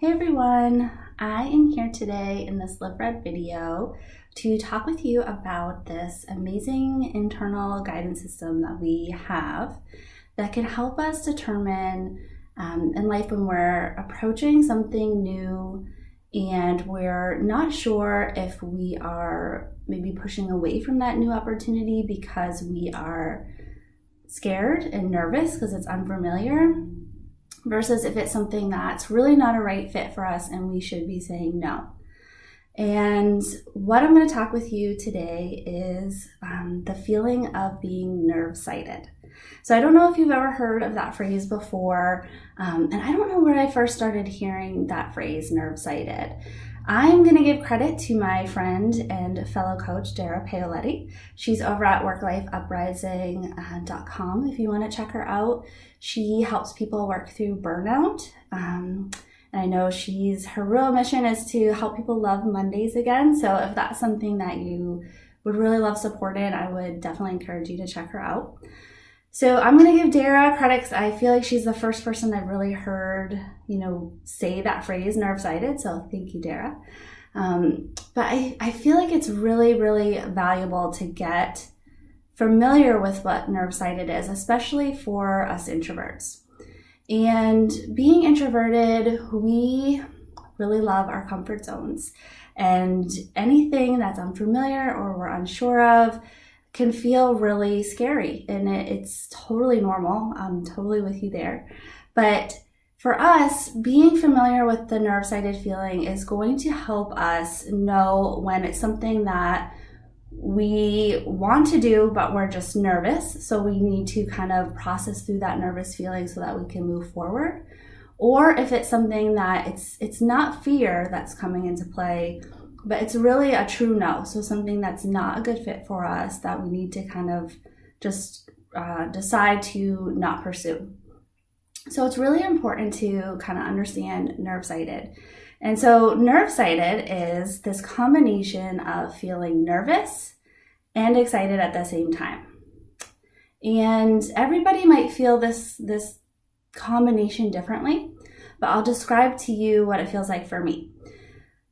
Hey everyone, I am here today in this Live Red video to talk with you about this amazing internal guidance system that we have that can help us determine in life when we're approaching something new and we're not sure if we are maybe pushing away from that new opportunity because we are scared and nervous because it's unfamiliar, versus if it's something that's really not a right fit for us and we should be saying no. And what I'm going to talk with you today is the feeling of being nerve-sighted. So I don't know if you've ever heard of that phrase before, and I don't know where I first started hearing that phrase, nerve-sighted. I'm going to give credit to my friend and fellow coach, Dara Paoletti. She's over at worklifeuprising.com if you want to check her out. She helps people work through burnout. And I know her real mission is to help people love Mondays again. So if that's something that you would really love support in, I would definitely encourage you to check her out. So I'm going to give Dara credit because I feel like she's the first person I've really heard, say that phrase, nerve-sighted. So thank you, Dara. But I feel like it's really, really valuable to get familiar with what nerve-sighted is, especially for us introverts. And being introverted, we really love our comfort zones. And anything that's unfamiliar or we're unsure of can feel really scary, and it's totally normal. I'm totally with you there. But for us, being familiar with the nerve-sighted feeling is going to help us know when it's something that we want to do, but we're just nervous. So we need to kind of process through that nervous feeling so that we can move forward. Or if it's something that it's not fear that's coming into play, but it's really a true no. So something that's not a good fit for us that we need to kind of just decide to not pursue. So it's really important to kind of understand nerve-sighted. And so nerve-sighted is this combination of feeling nervous and excited at the same time. And everybody might feel this combination differently, but I'll describe to you what it feels like for me.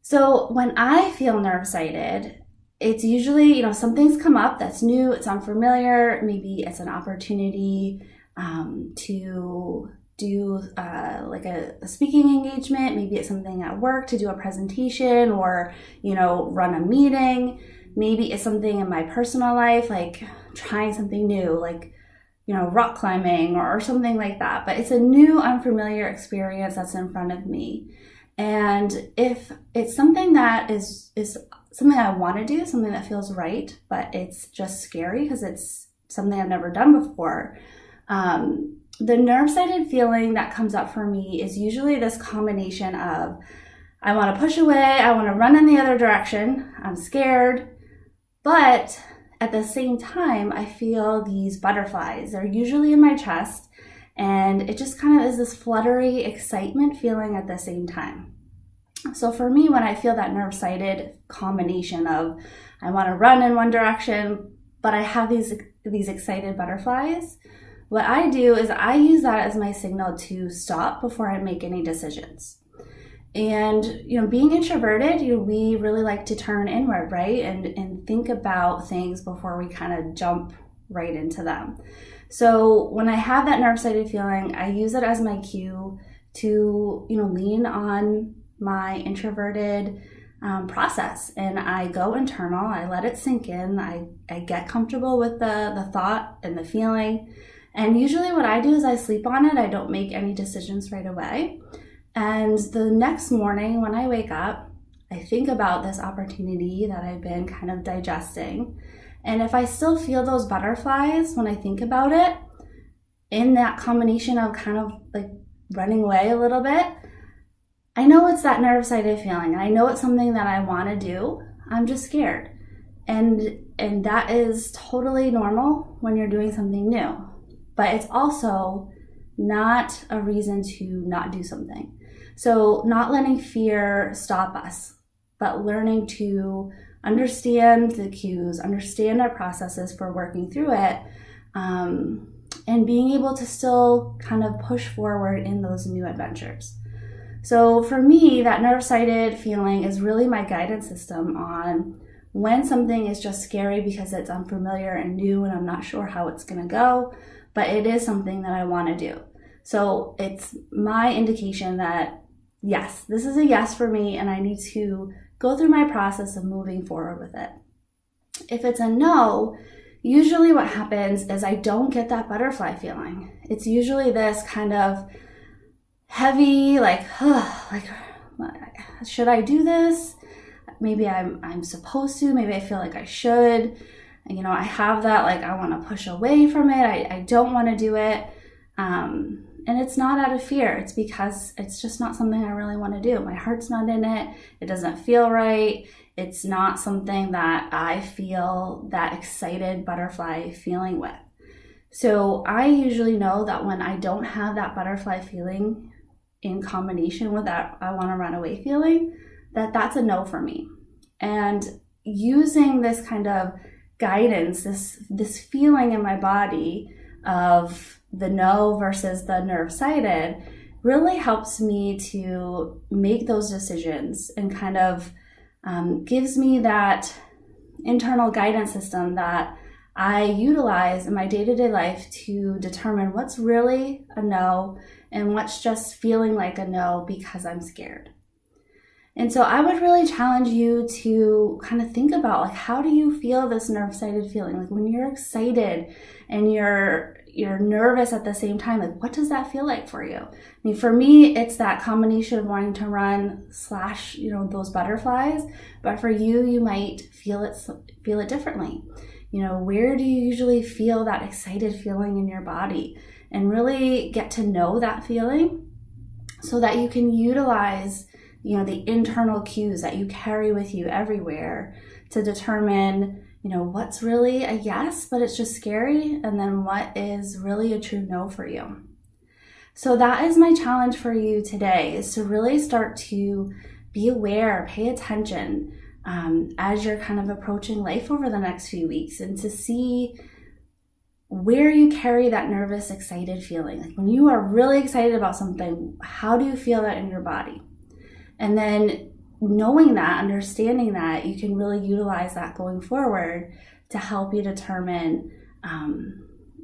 So when I feel nerve-sighted, it's usually, something's come up that's new, it's unfamiliar, maybe it's an opportunity to do like a speaking engagement, maybe it's something at work to do a presentation or, run a meeting. Maybe it's something in my personal life, like trying something new, like, rock climbing or something like that. But it's a new, unfamiliar experience that's in front of me. And if it's something that is something I want to do, something that feels right, but it's just scary because it's something I've never done before, the nerve-sighted feeling that comes up for me is usually this combination of I want to push away, I want to run in the other direction, I'm scared, but at the same time, I feel these butterflies. They're usually in my chest. And it just kind of is this fluttery excitement feeling at the same time. So for me, when I feel that nerve-sighted combination of I want to run in one direction, but I have these excited butterflies, what I do is I use that as my signal to stop before I make any decisions. And, being introverted, we really like to turn inward, right? And think about things before we kind of jump right into them. So when I have that nerve-sighted feeling, I use it as my cue to, lean on my introverted process. And I go internal, I let it sink in, I get comfortable with the thought and the feeling. And usually what I do is I sleep on it. I don't make any decisions right away. And the next morning when I wake up, I think about this opportunity that I've been kind of digesting. And if I still feel those butterflies when I think about it, in that combination of kind of like running away a little bit, I know it's that nerve-sighted feeling. And I know it's something that I want to do. I'm just scared. And that is totally normal when you're doing something new. But it's also not a reason to not do something. So not letting fear stop us, but learning to understand the cues, understand our processes for working through it, and being able to still kind of push forward in those new adventures. So for me, that nerve-sighted feeling is really my guidance system on when something is just scary because it's unfamiliar and new and I'm not sure how it's going to go, but it is something that I want to do. So it's my indication that yes, this is a yes for me and I need to go through my process of moving forward with it. If it's a no, usually what happens is I don't get that butterfly feeling. It's usually this kind of heavy, like should I do this? Maybe I'm supposed to, maybe I feel like I should. And, I have that, like, I want to push away from it. I don't want to do it. And it's not out of fear. It's because it's just not something I really want to do. My heart's not in it. It doesn't feel right. It's not something that I feel that excited butterfly feeling with. So I usually know that when I don't have that butterfly feeling in combination with that I want to run away feeling, that's a no for me. And using this kind of guidance, this feeling in my body of the no versus the nerve-sighted really helps me to make those decisions and kind of gives me that internal guidance system that I utilize in my day-to-day life to determine what's really a no and what's just feeling like a no because I'm scared. And so I would really challenge you to kind of think about, like, how do you feel this nerve-sighted feeling? Like when you're excited and you're nervous at the same time, like what does that feel like for you? I mean, for me, it's that combination of wanting to run / those butterflies. But for you, you might feel it differently. Where do you usually feel that excited feeling in your body? And really get to know that feeling so that you can utilize the internal cues that you carry with you everywhere to determine, what's really a yes, but it's just scary, and then what is really a true no for you. So that is my challenge for you today, is to really start to be aware, pay attention as you're kind of approaching life over the next few weeks, and to see where you carry that nervous, excited feeling. Like when you are really excited about something, how do you feel that in your body? And then knowing that, understanding that, you can really utilize that going forward to help you determine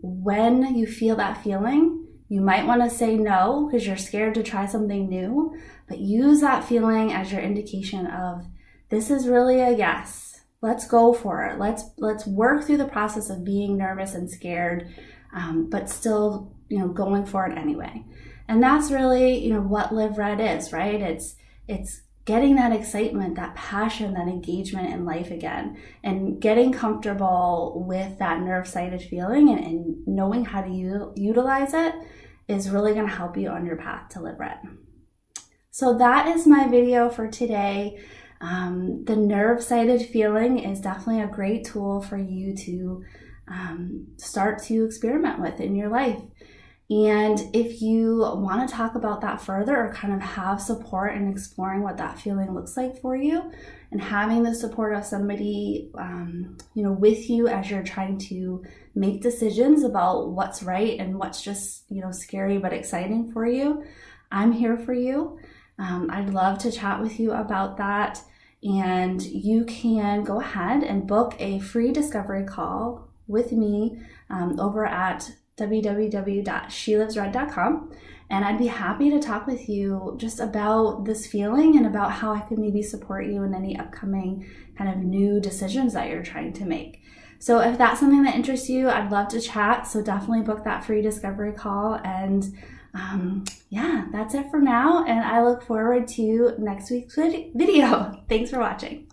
when you feel that feeling. You might want to say no because you're scared to try something new, but use that feeling as your indication of this is really a yes. Let's go for it. Let's work through the process of being nervous and scared, but still, going for it anyway. And that's really, what Live Red is, right? It's getting that excitement, that passion, that engagement in life again, and getting comfortable with that nerve-sighted feeling and knowing how to utilize it is really going to help you on your path to Live Red. So that is my video for today. The nerve-sighted feeling is definitely a great tool for you to start to experiment with in your life. And if you want to talk about that further or kind of have support in exploring what that feeling looks like for you and having the support of somebody, with you as you're trying to make decisions about what's right and what's just, scary but exciting for you, I'm here for you. I'd love to chat with you about that. And you can go ahead and book a free discovery call with me over at www.shelivesred.com, and I'd be happy to talk with you just about this feeling and about how I could maybe support you in any upcoming kind of new decisions that you're trying to make. So if that's something that interests you, I'd love to chat. So definitely book that free discovery call. And that's it for now. And I look forward to next week's video. Thanks for watching.